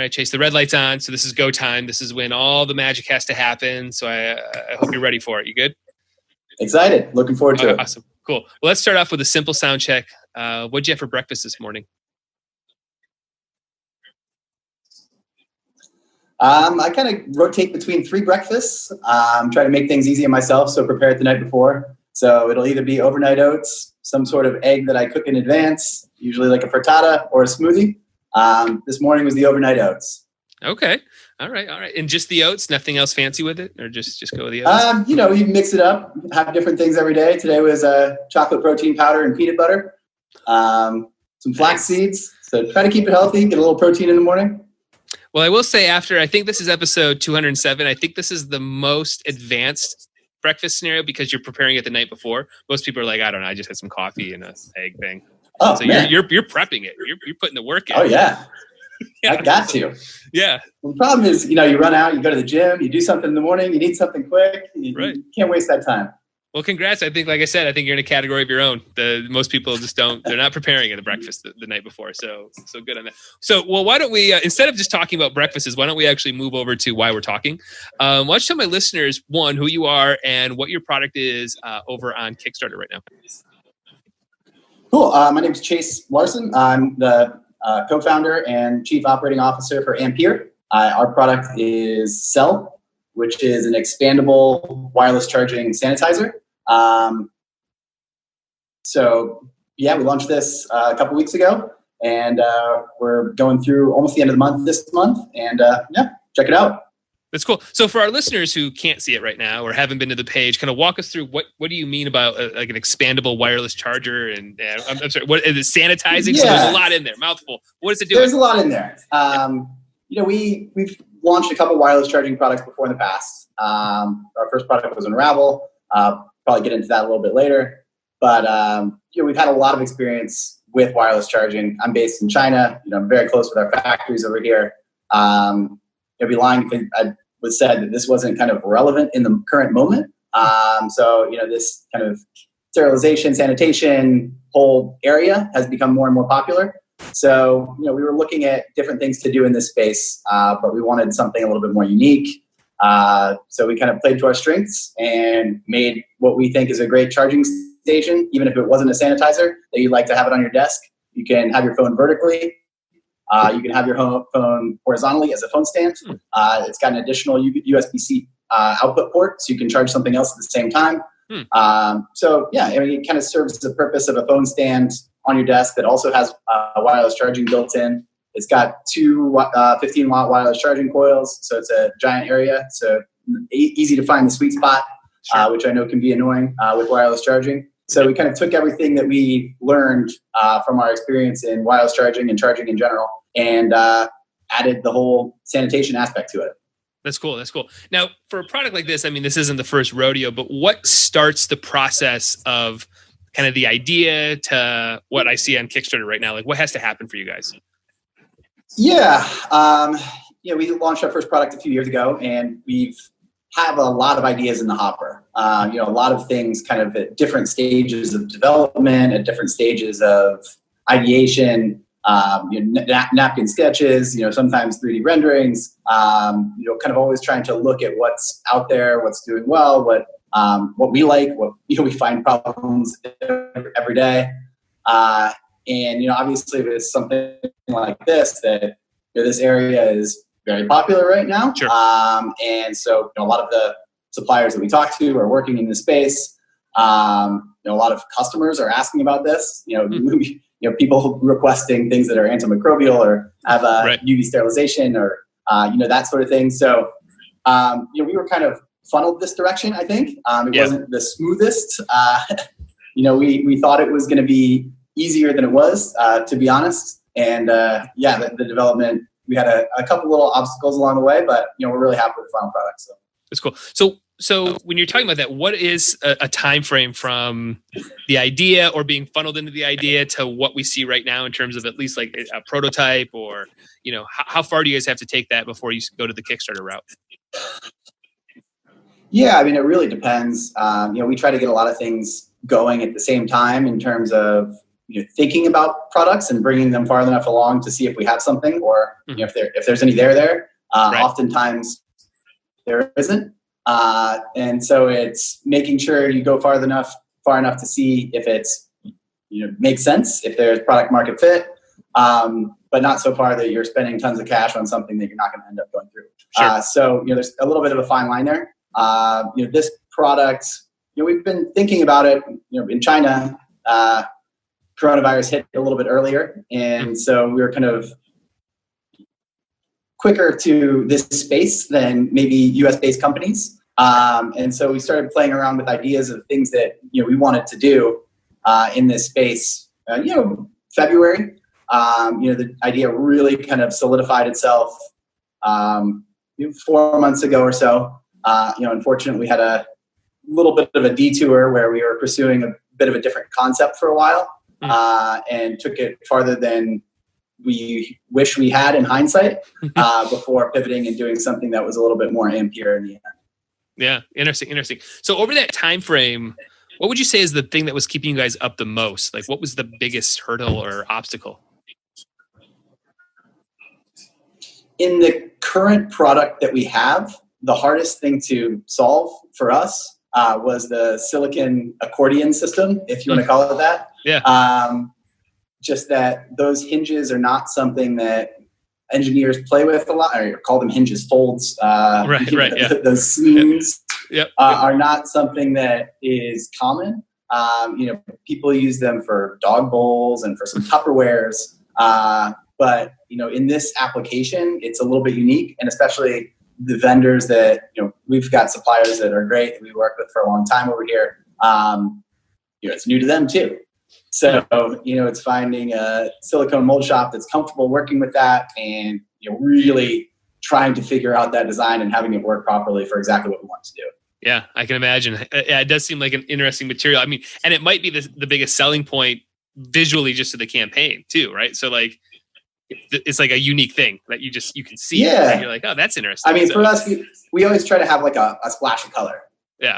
right, Chase, the red light's on. So this is go time. This is when all the magic has to happen. So I hope you're ready for it. You good? Excited. Looking forward to it. Awesome. Cool. Well, let's start off with a simple sound check. What'd you have for breakfast this morning? I kind of rotate between 3 breakfasts. Try to make things easy on myself, so prepare it the night before. So it'll either be overnight oats, some sort of egg that I cook in advance, usually like a frittata or a smoothie. This morning was the overnight oats. Okay. All right. And just the oats, nothing else fancy with it, or just go with the oats? You mix it up, have different things every day. Today was chocolate protein powder and peanut butter, some flax seeds. So try to keep it healthy, get a little protein in the morning. Well, I will say I think this is episode 207. I think this is the most advanced breakfast scenario because you're preparing it the night before. Most people are like, I don't know, I just had some coffee and an egg thing. Oh, so man. you're prepping it. You're putting the work in. Oh, yeah. Yeah. I got to. Yeah. Well, the problem is, you run out, you go to the gym, you do something in the morning, you need something quick. Right. You can't waste that time. Well, congrats. I think, like I said, you're in a category of your own. Most people just they're not preparing at the breakfast the night before. So good on that. So, well, why don't we, instead of just talking about breakfasts, why don't we actually move over to why we're talking? Why don't you tell my listeners, one, who you are and what your product is over on Kickstarter right now? Cool. My name is Chase Larson. I'm the co-founder and chief operating officer for Ampere. Our product is Cell, which is an expandable wireless charging sanitizer. We launched this a couple weeks ago, and we're going through almost the end of the month this month, and check it out. That's cool. So for our listeners who can't see it right now or haven't been to the page, kind of walk us through what do you mean about like an expandable wireless charger? And I'm sorry, what is it, sanitizing? Yeah. So there's a lot in there. Mouthful. What does it do? There's a lot in there. We've launched a couple wireless charging products before in the past. Our first product was Unravel. Probably get into that a little bit later. But we've had a lot of experience with wireless charging. I'm based in China. I'm very close with our factories over here. I'd be lying if I was said that this wasn't kind of relevant in the current moment. This kind of sterilization, sanitation whole area has become more and more popular. So, we were looking at different things to do in this space, but we wanted something a little bit more unique. So we kind of played to our strengths and made what we think is a great charging station, even if it wasn't a sanitizer, that you'd like to have it on your desk. You can have your phone vertically. You can have your phone horizontally as a phone stand. It's got an additional USB-C output port, so you can charge something else at the same time. It kind of serves the purpose of a phone stand on your desk that also has wireless charging built in. It's got 2 15-watt wireless charging coils, so it's a giant area. So easy to find the sweet spot, which I know can be annoying with wireless charging. So we kind of took everything that we learned from our experience in wireless charging and charging in general and added the whole sanitation aspect to it. That's cool. Now, for a product like this, this isn't the first rodeo, but what starts the process of kind of the idea to what I see on Kickstarter right now? Like, what has to happen for you guys? Yeah. We launched our first product a few years ago, and we've have a lot of ideas in the hopper. A lot of things kind of at different stages of development, at different stages of ideation, napkin sketches, sometimes 3D renderings, kind of always trying to look at what's out there, what's doing well, what we like, what, we find problems every day. Obviously with something like this, that this area is very popular right now. Sure. And so a lot of the suppliers that we talk to are working in this space. A lot of customers are asking about this, people requesting things that are antimicrobial or have UV sterilization or, that sort of thing. So, we were kind of funneled this direction, I think. It wasn't the smoothest. We thought it was going to be easier than it was, to be honest. And the development, we had a couple little obstacles along the way, but we're really happy with the final product. So that's cool. So when you're talking about that, what is a time frame from the idea or being funneled into the idea to what we see right now in terms of at least like a prototype, or how far do you guys have to take that before you go to the Kickstarter route? Yeah, it really depends. We try to get a lot of things going at the same time in terms of thinking about products and bringing them far enough along to see if we have something, or if there's any there. Right. Oftentimes there isn't, and so it's making sure you go far enough to see if it's makes sense, if there's product market fit, but not so far that you're spending tons of cash on something that you're not going to end up going through. Sure. So there's a little bit of a fine line there. This product, we've been thinking about it. In China, coronavirus hit a little bit earlier, and so we were kind of quicker to this space than maybe US-based companies. And so we started playing around with ideas of things that we wanted to do in this space. February, the idea really kind of solidified itself 4 months ago or so. Unfortunately, we had a little bit of a detour where we were pursuing a bit of a different concept for a while, and took it farther than we wish we had in hindsight, before pivoting and doing something that was a little bit more Ampere in the end. Yeah, interesting. So over that time frame, what would you say is the thing that was keeping you guys up the most? Like, what was the biggest hurdle or obstacle? In the current product that we have, the hardest thing to solve for us was the silicon accordion system, if you want to call it that. Yeah. Just that those hinges are not something that engineers play with a lot, or call them hinges, folds. Right. Yeah. Those seams Yep. are not something that is common. People use them for dog bowls and for some Tupperwares. But in this application, it's a little bit unique, and especially the vendors that we've got suppliers that are great that we work with for a long time over here. It's new to them too. So, it's finding a silicone mold shop that's comfortable working with that, and really trying to figure out that design and having it work properly for exactly what we want to do. Yeah, I can imagine. It does seem like an interesting material. I mean, and it might be the biggest selling point visually just to the campaign too, right? So like, it's like a unique thing that you can see. Yeah. And you're like, oh, that's interesting. I mean, for us, we always try to have like a splash of color. Yeah.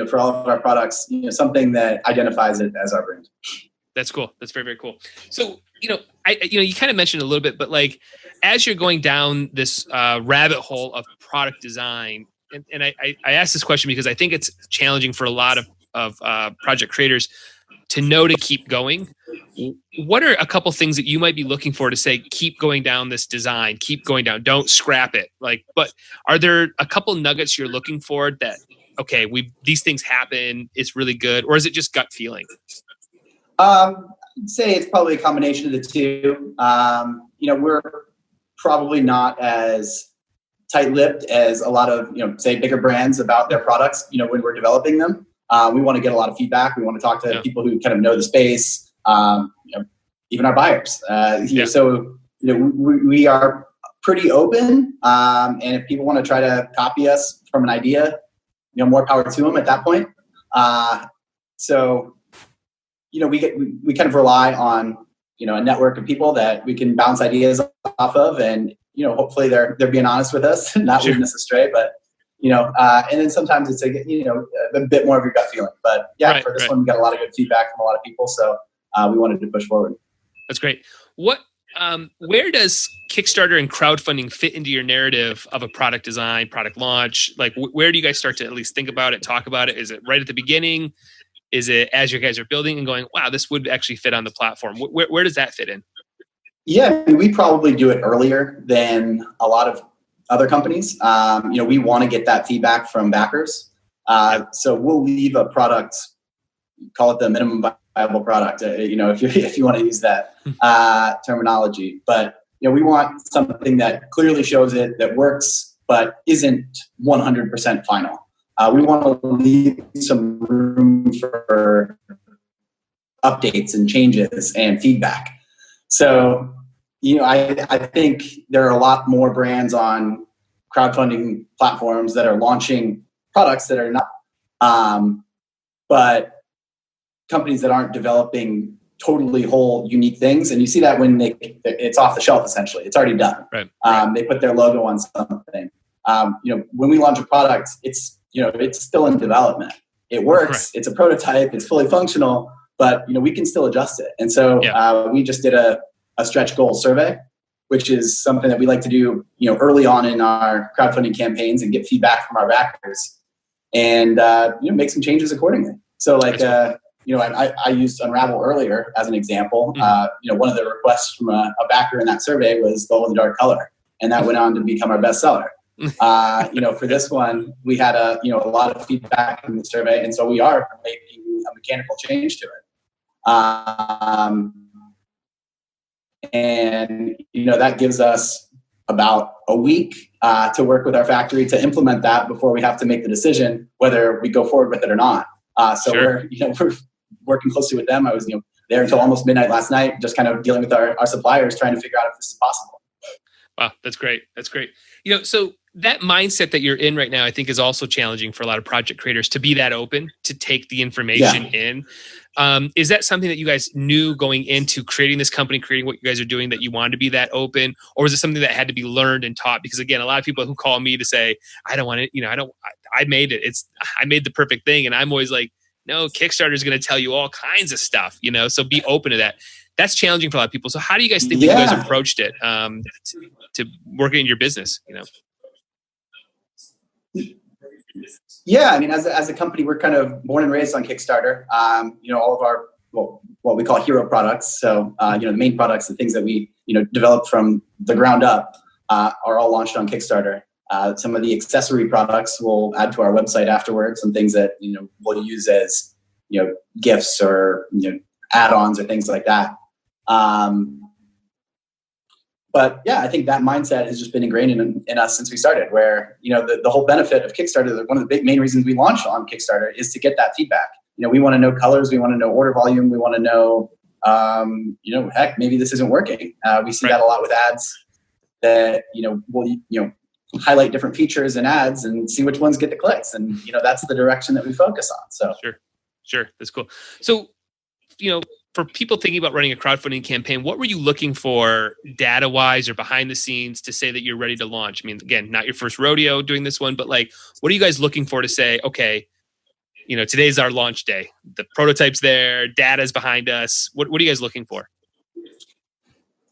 For all of our products, something that identifies it as our brand. That's cool. That's very, very cool. So, you kind of mentioned a little bit, but like, as you're going down this rabbit hole of product design, and I asked this question because I think it's challenging for a lot of project creators to know to keep going. What are a couple things that you might be looking for to say, keep going down this design, keep going down, don't scrap it? But are there a couple nuggets you're looking for that, okay, these things happen, it's really good, or is it just gut feeling? I'd say it's probably a combination of the two. We're probably not as tight-lipped as a lot of, say, bigger brands about their products, when we're developing them. We want to get a lot of feedback. We want to talk to people who kind of know the space, even our buyers. So, we are pretty open. And if people want to try to copy us from an idea, more power to them at that point. We kind of rely on, a network of people that we can bounce ideas off of, and, hopefully they're being honest with us, not leading us astray, but, and then sometimes it's a bit more of your gut feeling, but for this one, we got a lot of good feedback from a lot of people. So we wanted to push forward. That's great. Where does Kickstarter and crowdfunding fit into your narrative of a product design, product launch? Like, where do you guys start to at least think about it, talk about it? Is it right at the beginning? Is it as you guys are building and going, wow, this would actually fit on the platform? Where does that fit in? Yeah, we probably do it earlier than a lot of other companies. We want to get that feedback from backers. So we'll leave a product, call it the minimum viable product, if you want to use that terminology. But, we want something that clearly shows it, that works, but isn't 100% final. We want to leave some room for updates and changes and feedback. So, I think there are a lot more brands on crowdfunding platforms that are launching products that are not, but companies that aren't developing totally whole unique things. And you see that when it's off the shelf, essentially. It's already done. Right. They put their logo on something. When we launch a product, it's still in development. It works. Right. It's a prototype. It's fully functional, but we can still adjust it. And so we just did a stretch goal survey, which is something that we like to do, early on in our crowdfunding campaigns and get feedback from our backers and, make some changes accordingly. So I used Unravel earlier as an example. One of the requests from a backer in that survey was glow in the dark color, and that went on to become our bestseller. For this one, we had a lot of feedback from the survey, and so we are making a mechanical change to it. And that gives us about a week to work with our factory to implement that before we have to make the decision whether we go forward with it or not. We're working closely with them. I was there until almost midnight last night, just kind of dealing with our suppliers, trying to figure out if this is possible. Wow, that's great. That's great. So that mindset that you're in right now, I think, is also challenging for a lot of project creators to be that open, to take the information in. Is that something that you guys knew going into creating this company, creating what you guys are doing, that you wanted to be that open? Or was it something that had to be learned and taught? Because again, a lot of people who call me to say, I don't want it, I made it. I made the perfect thing. And I'm always like, no, Kickstarter is going to tell you all kinds of stuff, so be open to that. That's challenging for a lot of people. So how do you guys think that you guys approached it to working in your business, Yeah, I mean, as a company, we're kind of born and raised on Kickstarter. All of our what we call hero products. So the main products, the things that we developed from the ground up, are all launched on Kickstarter. Some of the accessory products we'll add to our website afterwards. Some things that we'll use as gifts or add-ons or things like that. But yeah, I think that mindset has just been ingrained in us since we started, where, the whole benefit of Kickstarter, one of the big main reasons we launched on Kickstarter is to get that feedback. We want to know colors, we want to know order volume, we want to know, heck, maybe this isn't working. We see that a lot with ads that, we'll, highlight different features in ads and see which ones get the clicks. And, that's the direction that we focus on. So Sure. That's cool. So, for people thinking about running a crowdfunding campaign, what were you looking for data-wise or behind the scenes to say that you're ready to launch? I mean, again, not your first rodeo doing this one, but what are you guys looking for to say, okay, today's our launch day. The prototype's there, data's behind us. What are you guys looking for?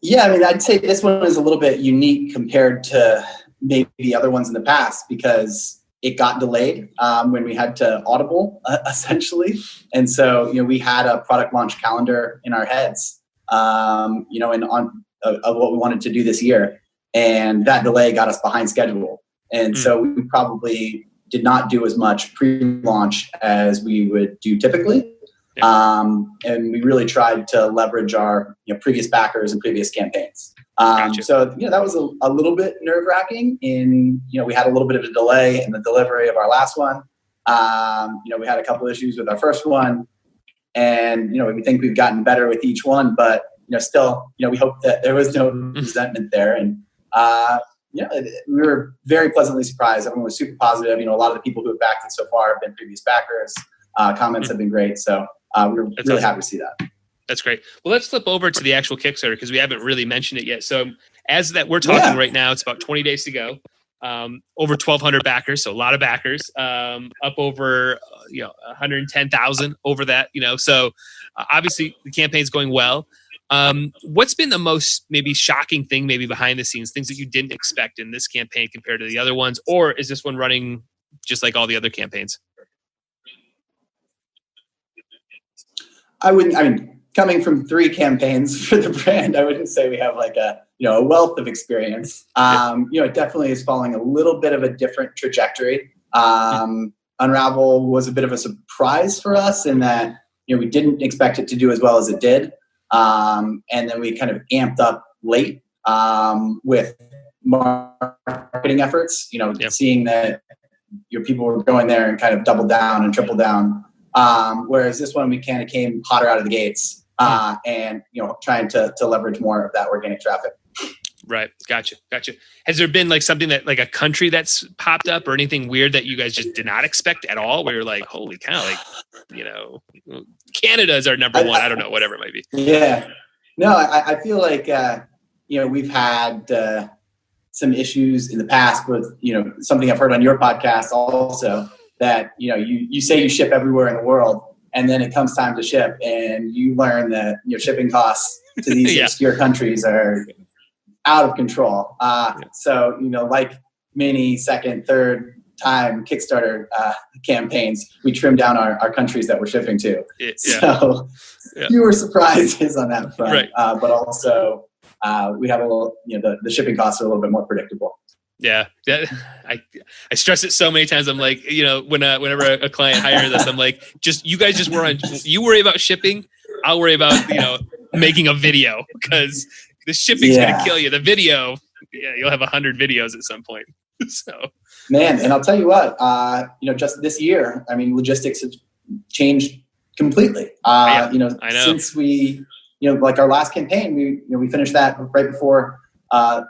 Yeah, I mean, I'd say this one is a little bit unique compared to maybe other ones in the past because it got delayed when we had to audible, essentially. And so, we had a product launch calendar in our heads, of what we wanted to do this year. And that delay got us behind schedule. And so we probably did not do as much pre-launch as we would do typically. And we really tried to leverage our previous backers and previous campaigns. Gotcha. So, that was a little bit nerve-wracking in, we had a little bit of a delay in the delivery of our last one. We had a couple issues with our first one, and, we think we've gotten better with each one, but, still, we hope that there was no resentment there. And, we were very pleasantly surprised. Everyone was super positive. A lot of the people who have backed it so far have been previous backers. Comments have been great. So we were really happy to see that. That's great. Well, let's flip over to the actual Kickstarter because we haven't really mentioned it yet. So as that we're talking right now, it's about 20 days to go. Over 1,200 backers, so a lot of backers. Up over 110,000 over that. So obviously the campaign's going well. What's been the most maybe shocking thing, maybe behind the scenes, things that you didn't expect in this campaign compared to the other ones, or is this one running just like all the other campaigns? Coming from 3 campaigns for the brand, I wouldn't say we have a wealth of experience. It definitely is following a little bit of a different trajectory. Unravel was a bit of a surprise for us in that, we didn't expect it to do as well as it did. And then we kind of amped up late with marketing efforts, seeing that people were going there and kind of double down and triple down. Whereas this one, we kind of came hotter out of the gates and, trying to leverage more of that organic traffic. Right. Gotcha. Has there been something that a country that's popped up or anything weird that you guys just did not expect at all? Where you're like, holy cow, Canada is our number one. I don't know, whatever it might be. Yeah. No, I feel like, we've had some issues in the past with, something I've heard on your podcast also that, you say you ship everywhere in the world. and then it comes time to ship, and you learn that shipping costs to these obscure countries are out of control. So like many second, third time Kickstarter campaigns, we trimmed down our countries that we're shipping to. So fewer surprises on that front, right. But also we have a little, the shipping costs are a little bit more predictable. Yeah. I stress it so many times. I'm like, whenever a client hires us, I'm like, you worry about shipping. I'll worry about, making a video, because the shipping's going to kill you. The video, you'll have 100 videos at some point. So, man, and I'll tell you what, just this year, I mean, logistics have changed completely. I know. Since we, like our last campaign, we finished that right before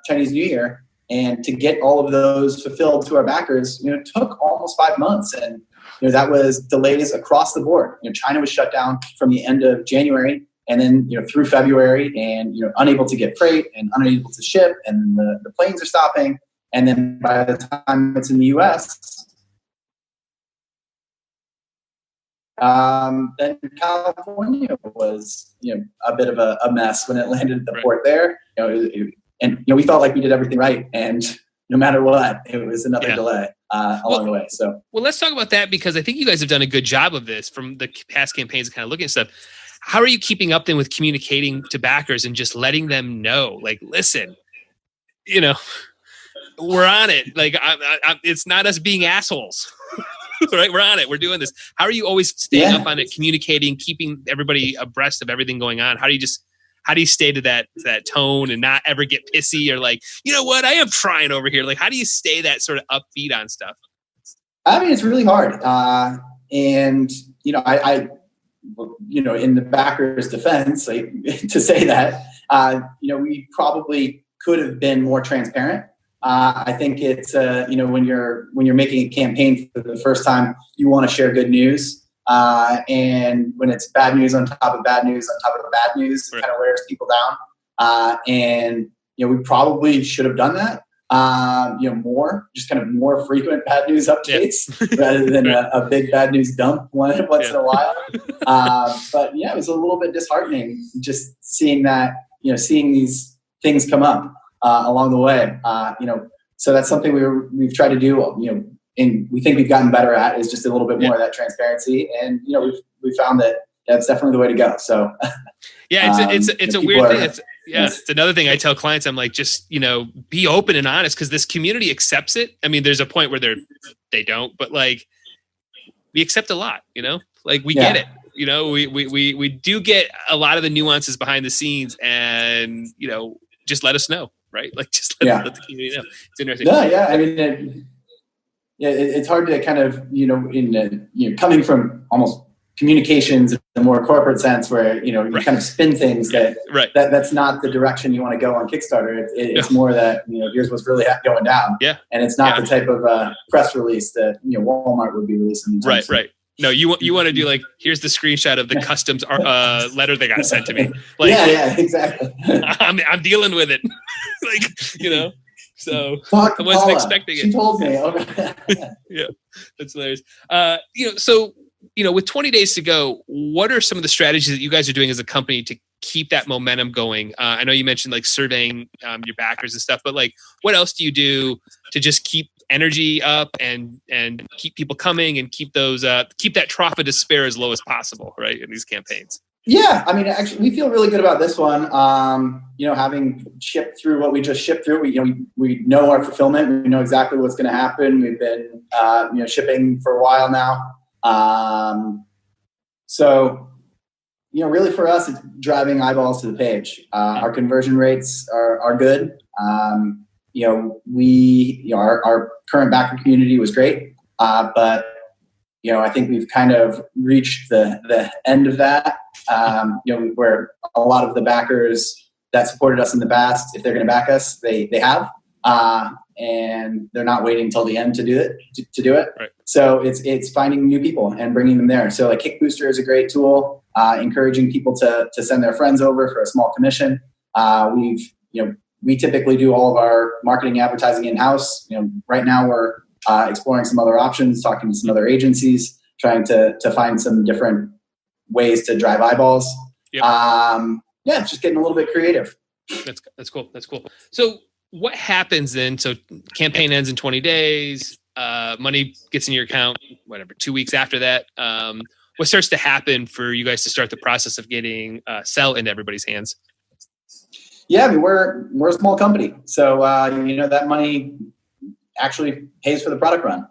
Chinese New Year, and to get all of those fulfilled to our backers, took almost 5 months, and that was delays across the board. China was shut down from the end of January, and then through February, and unable to get freight and unable to ship, and the planes are stopping. And then by the time it's in the U.S., then California was, a bit of a mess when it landed at the port there. We felt like we did everything right, and no matter what, it was another delay along the way. So, well, let's talk about that, because I think you guys have done a good job of this from the past campaigns, kind of looking at stuff. How are you keeping up then with communicating to backers and just letting them know, like, listen, we're on it. Like, it's not us being assholes, right? We're on it. We're doing this. How are you always staying up on it, communicating, keeping everybody abreast of everything going on? How do you stay to that tone and not ever get pissy or like, what, I am trying over here. Like, how do you stay that sort of upbeat on stuff? I mean, it's really hard. And, I in the backer's defense, like, to say that, we probably could have been more transparent. I think it's, when you're making a campaign for the first time, you want to share good news. And when it's bad news on top of bad news on top of bad news, it kind of wears people down. And we probably should have done that. More frequent bad news updates rather than a big bad news dump once in a while. But it was a little bit disheartening just seeing that, seeing these things come up along the way. So that's something we've tried to do, and we think we've gotten better at, is just a little bit more of that transparency. And, we've found that that's definitely the way to go. So it's a weird thing. It's another thing I tell clients. I'm like, just, be open and honest, because this community accepts it. I mean, there's a point where they don't, but like, we accept a lot, like we get it. We do get a lot of the nuances behind the scenes, and, just let us know, right? Like, just let the community know. It's interesting. I mean, it's hard to kind of, coming from almost communications in a more corporate sense, where, you kind of spin things that's not the direction you want to go on Kickstarter. It's more that, here's what's really going down. Yeah. And it's not the type of press release that, Walmart would be releasing. Right. No, you want to do like, here's the screenshot of the customs letter that got sent to me. Like, exactly. I'm dealing with it. Like, so I wasn't expecting it. She told me. Yeah, that's hilarious. So, with 20 days to go, what are some of the strategies that you guys are doing as a company to keep that momentum going? I know you mentioned like surveying your backers and stuff, but like, what else do you do to just keep energy up and keep people coming and keep that trough of despair as low as possible, right, in these campaigns? Yeah, I mean, actually, we feel really good about this one. Having shipped through what we just shipped through, we know our fulfillment. We know exactly what's going to happen. We've been, shipping for a while now. So, really for us, it's driving eyeballs to the page. Our conversion rates are good. Our current backer community was great, but I think we've kind of reached the end of that. Where a lot of the backers that supported us in the past, if they're going to back us, they have, and they're not waiting until the end to do it. Right. So it's finding new people and bringing them there. So like Kick Booster is a great tool, encouraging people to send their friends over for a small commission. We typically do all of our marketing advertising in-house. Right now we're exploring some other options, talking to some other agencies, trying to find some different ways to drive eyeballs. Yep. Yeah, it's just getting a little bit creative. That's cool. That's cool. So what happens then? So campaign ends in 20 days. Money gets in your account, whatever, 2 weeks after that. What starts to happen for you guys to start the process of getting Cell into everybody's hands? Yeah, I mean, we're a small company, so that money actually pays for the product run.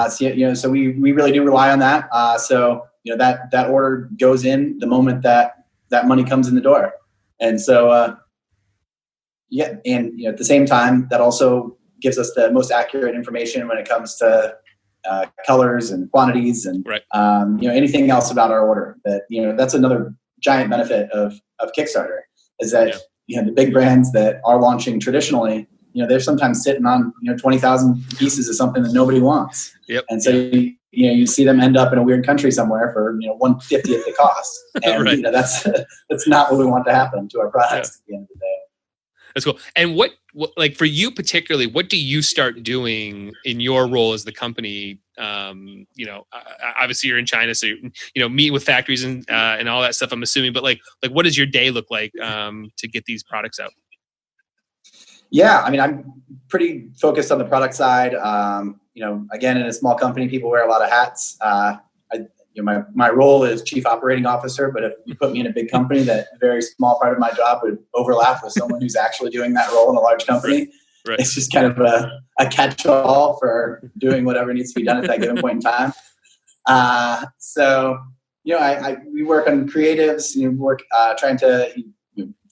So we really do rely on that. So that order goes in the moment that money comes in the door, and so and at the same time, that also gives us the most accurate information when it comes to colors and quantities and right. Anything else about our order. That's another giant benefit of Kickstarter is that the big brands that are launching traditionally, they're sometimes sitting on 20,000 pieces of something that nobody wants. Yep. And so you see them end up in a weird country somewhere for 1/50th the cost, and right. that's not what we want to happen to our products at the end of the day. That's cool. And what like for you particularly, what do you start doing in your role as the company? Obviously you're in China, so meet with factories and all that stuff, I'm assuming. But like what does your day look like to get these products out? Yeah, I mean, I'm pretty focused on the product side. Again, in a small company, people wear a lot of hats. My role is chief operating officer, but if you put me in a big company, that very small part of my job would overlap with someone who's actually doing that role in a large company. Right. It's just kind of a catch-all for doing whatever needs to be done at that given point in time. We work on creatives, trying to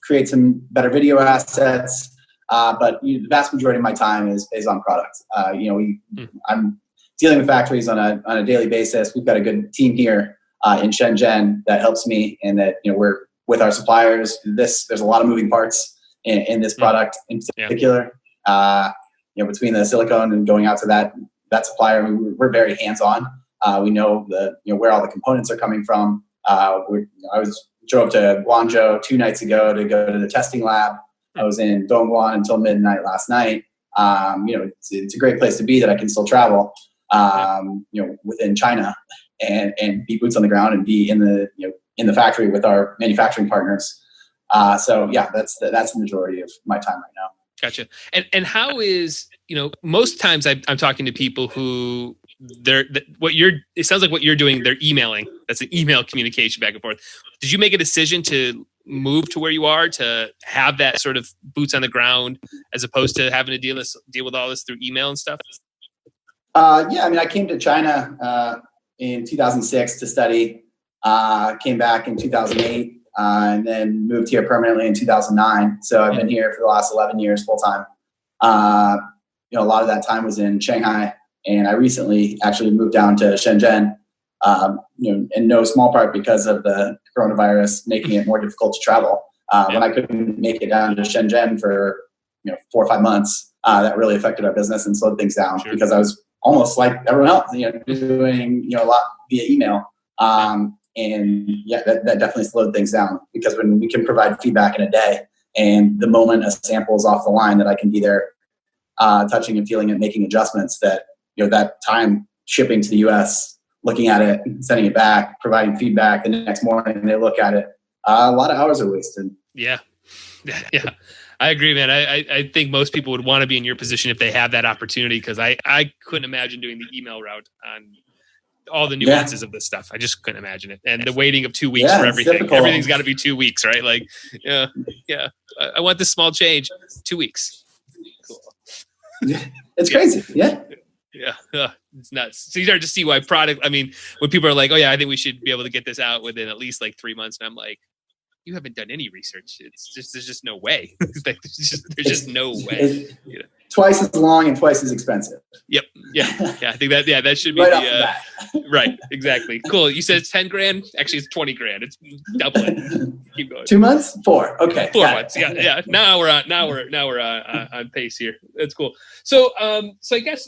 create some better video assets. But the vast majority of my time is on product. I'm dealing with factories on a daily basis. We've got a good team here in Shenzhen that helps me, and that we're with our suppliers. There's a lot of moving parts in this product in particular. Between the silicone and going out to that supplier, we're very hands-on. We know where all the components are coming from. I drove to Guangzhou 2 nights ago to go to the testing lab. I was in Dongguan until midnight last night. It's a great place to be that I can still travel, within China and be boots on the ground and be in the factory with our manufacturing partners. That's the majority of my time right now. Gotcha. And how is, most times I'm talking to people who it sounds like what you're doing, they're emailing. That's an email communication back and forth. Did you make a decision to move to where you are to have that sort of boots on the ground as opposed to having to deal with all this through email and stuff? I came to China in 2006 to study, came back in 2008, and then moved here permanently in 2009. So I've been here for the last 11 years full time. A lot of that time was in Shanghai, and I recently actually moved down to Shenzhen, in no small part because of the coronavirus making it more difficult to travel. When I couldn't make it down to Shenzhen for 4 or 5 months, that really affected our business and slowed things down. Sure. Because I was almost like everyone else, doing a lot via email. That definitely slowed things down, because when we can provide feedback in a day, and the moment a sample is off the line, that I can be there touching and feeling it, making adjustments, that that time shipping to the US, looking at it, sending it back, providing feedback the next morning, they look at it, a lot of hours are wasted. Yeah. I agree, man. I think most people would want to be in your position if they have that opportunity, because I couldn't imagine doing the email route on all the nuances of this stuff. I just couldn't imagine it. And the waiting of 2 weeks for everything. Difficult. Everything's got to be 2 weeks, right? Like, I want this small change. 2 weeks. Cool. It's crazy. Yeah. It's nuts. So you start to see why when people are like, oh yeah, I think we should be able to get this out within at least like 3 months. And I'm like, you haven't done any research. There's just no way. There's just no way. Twice as long and twice as expensive. Yep. Yeah. I think that should be right right. Exactly. Cool. You said it's 10 grand. Actually, it's 20 grand. It's doubling. Keep going. 2 months? 4. Okay. 4 months. Yeah. Now we're on pace here. That's cool. So I guess,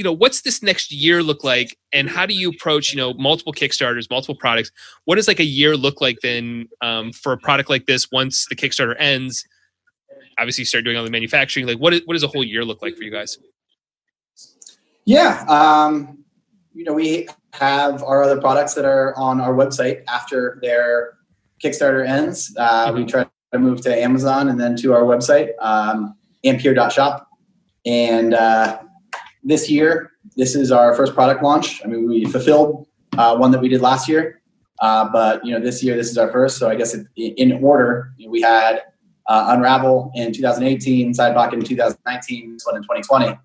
what's this next year look like, and how do you approach, multiple Kickstarters, multiple products? What does like a year look like then for a product like this once the Kickstarter ends? Obviously, you start doing all the manufacturing. Like, what does a whole year look like for you guys? Yeah, we have our other products that are on our website after their Kickstarter ends. We try to move to Amazon and then to our website, ampere.shop. And this year, this is our first product launch. I mean, we fulfilled one that we did last year, but this year, this is our first. So I guess in order, we had Unravel in 2018, Side Pocket in 2019, this one in 2020.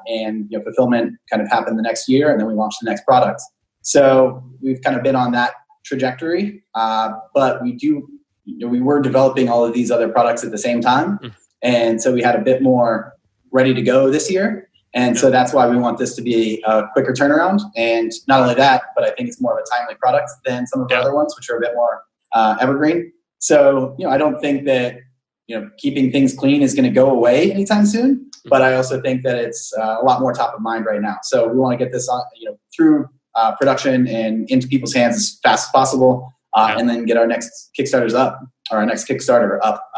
And fulfillment kind of happened the next year, and then we launched the next product. So we've kind of been on that trajectory, but we were developing all of these other products at the same time, and so we had a bit more ready to go this year, and so that's why we want this to be a quicker turnaround. And not only that, but I think it's more of a timely product than some of our other ones, which are a bit more evergreen. So I don't think that keeping things clean is going to go away anytime soon. But I also think that it's a lot more top of mind right now. So we want to get this on, through production and into people's hands as fast as possible, and then get our next Kickstarter up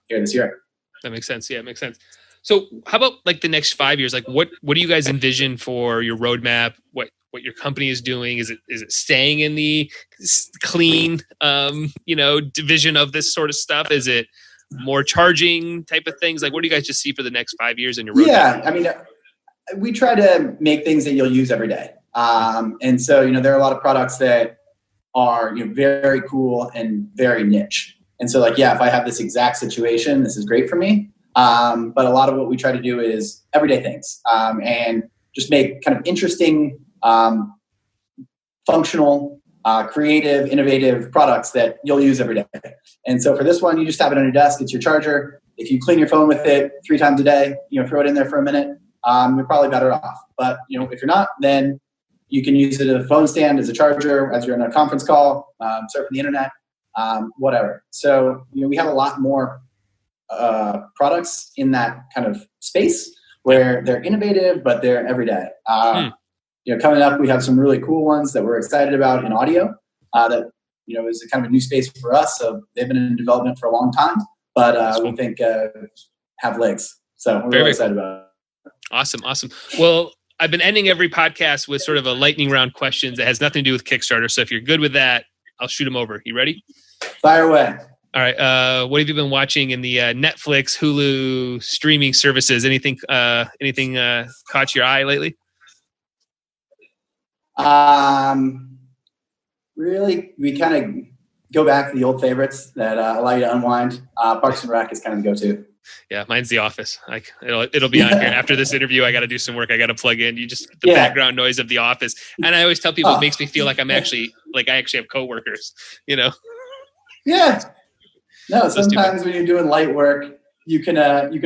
here this year. That makes sense. Yeah, it makes sense. So how about like the next 5 years? Like what do you guys envision for your roadmap? What your company is doing? Is it staying in the clean, division of this sort of stuff? Is it more charging type of things? Like, what do you guys just see for the next 5 years in your roadmap? Yeah, I mean, we try to make things that you'll use every day. And so, there are a lot of products that are very cool and very niche. And so if I have this exact situation, this is great for me. But a lot of what we try to do is everyday things, and just make kind of interesting, functional, creative, innovative products that you'll use every day. And so for this one, you just have it on your desk. It's your charger. If you clean your phone with it 3 times a day, throw it in there for a minute, you're probably better off. But, if you're not, then you can use it as a phone stand, as a charger, as you're on a conference call, surfing the internet, whatever. So, we have a lot more products in that kind of space where they're innovative, but they're everyday. Coming up, we have some really cool ones that we're excited about in audio that, is a kind of a new space for us. So they've been in development for a long time, but we think have legs. So we're really excited about it. Awesome. Well, I've been ending every podcast with sort of a lightning round questions that has nothing to do with Kickstarter. So if you're good with that, I'll shoot them over. You ready? Fire away. All right. What have you been watching in the Netflix, Hulu streaming services? Anything caught your eye lately? Really, we kind of go back to the old favorites that allow you to unwind. Parks and Rec is kind of the go-to. Yeah, mine's The Office. Like it'll be on here after this interview. I got to do some work. I got to plug in. The background noise of The Office, and I always tell people it makes me feel like I actually have coworkers. Yeah. No, sometimes when you're doing light work, you can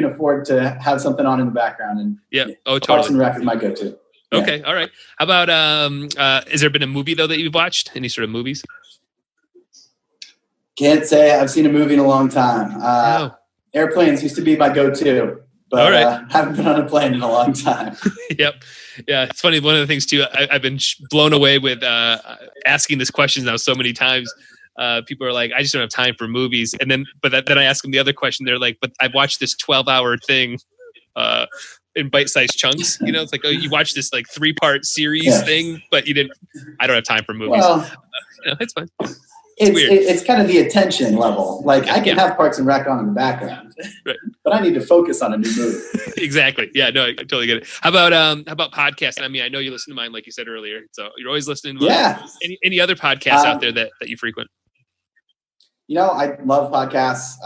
afford to have something on in the background. And totally. Parks and Rec is my go-to. Okay, all right. How about has there been a movie though that you've watched? Any sort of movies? Can't say I've seen a movie in a long time. Airplanes used to be my go-to, but haven't been on a plane in a long time. Yep. Yeah, it's funny. One of the things too, I've been blown away with asking this question now so many times. People are like, I just don't have time for movies. And then I ask them the other question. They're like, but I've watched this 12-hour thing in bite-sized chunks. It's like, you watched this like 3-part series thing, but you didn't. I don't have time for movies. Well, it's fine. It's kind of the attention level. Like I can have Parks and Rec on in the background, but I need to focus on a new movie. Exactly. Yeah. No, I totally get it. How about podcasts? I mean, I know you listen to mine, like you said earlier. So you're always listening to mine. Any other podcasts out there that you frequent? I love podcasts.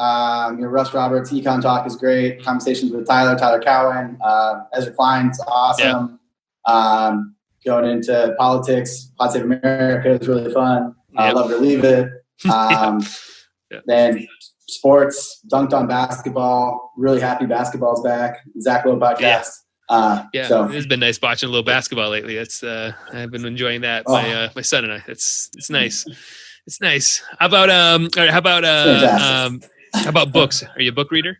Russ Roberts, Econ Talk is great. Conversations with Tyler Cowan, Ezra Klein's awesome. Going into politics, Pod Save America is really fun. Love to leave it. Then sports, Dunked on Basketball. Really happy basketball's back. Zach Lowe podcast. It's been nice watching a little basketball lately. It's I've been enjoying that. My son and I. It's nice. It's nice. How about books? Are you a book reader?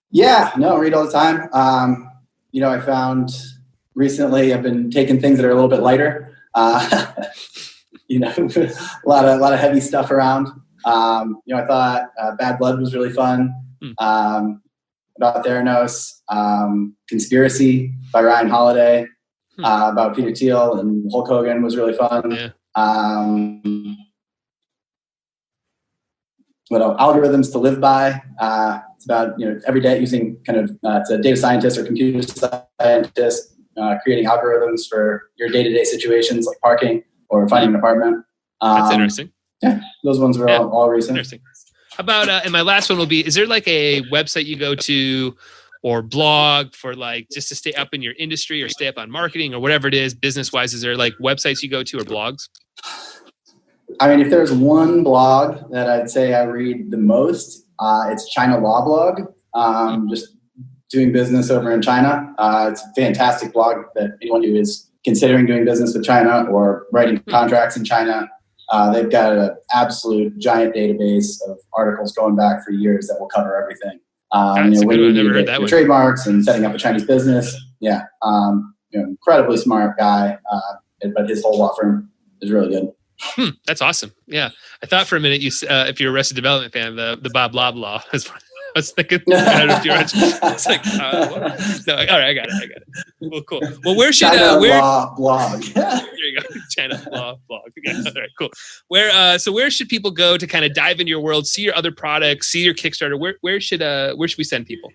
Yeah, no, I read all the time. I found recently I've been taking things that are a little bit lighter. A lot of heavy stuff around. I thought Bad Blood was really fun. About Theranos, Conspiracy by Ryan Holiday. about Peter Thiel and Hulk Hogan was really fun. Yeah. What else? Algorithms to live by. It's about every day using kind of it's a data scientist or computer scientist creating algorithms for your day-to-day situations like parking or finding an apartment. That's interesting. Yeah, those ones are all recent. Interesting. How about and my last one will be: is there like a website you go to or blog for like just to stay up in your industry or stay up on marketing or whatever it is business-wise? Is there like websites you go to or blogs? I mean, if there's one blog that I'd say I read the most, it's China Law Blog. Just doing business over in China. It's a fantastic blog that anyone who is considering doing business with China or writing contracts in China, they've got an absolute giant database of articles going back for years that will cover everything. When you need your trademarks and setting up a Chinese business. Yeah. Incredibly smart guy, but his whole law firm is really good. That's awesome. Yeah. I thought for a minute, if you're a Arrested Development fan, the Bob Lob Law is what I was thinking. It's like, what? No, all right, I got it. Well, cool. Well, where should Law blog? There you go, China Law blog. Yeah, all right, cool. Where should people go to kind of dive into your world, see your other products, see your Kickstarter? Where should we send people?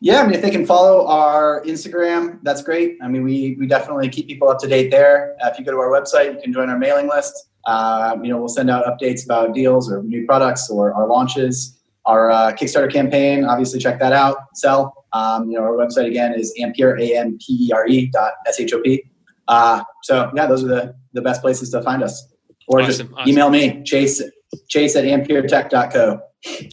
Yeah, I mean, if they can follow our Instagram, that's great. I mean, we definitely keep people up to date there. If you go to our website, you can join our mailing list. We'll send out updates about deals or new products or our launches. Our Kickstarter campaign, obviously check that out. Sell. Our website again is Ampere, AMPERE.shop. So yeah, those are the best places to find us. Or awesome. Email me, Chase at amperetech.co.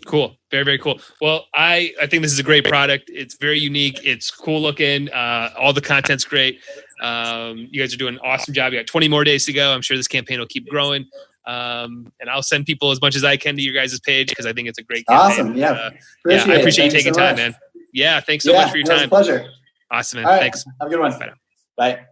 Cool. Very, very cool. Well, I think this is a great product. It's very unique. It's cool looking. All the content's great. You guys are doing an awesome job. You got 20 more days to go. I'm sure this campaign will keep growing. And I'll send people as much as I can to your guys' page because I think it's a great campaign. Awesome. Yeah. I appreciate you taking time, man. Yeah. Thanks so much for your time. It was a pleasure. Awesome, man. All right. Thanks. Have a good one. Bye now. Bye.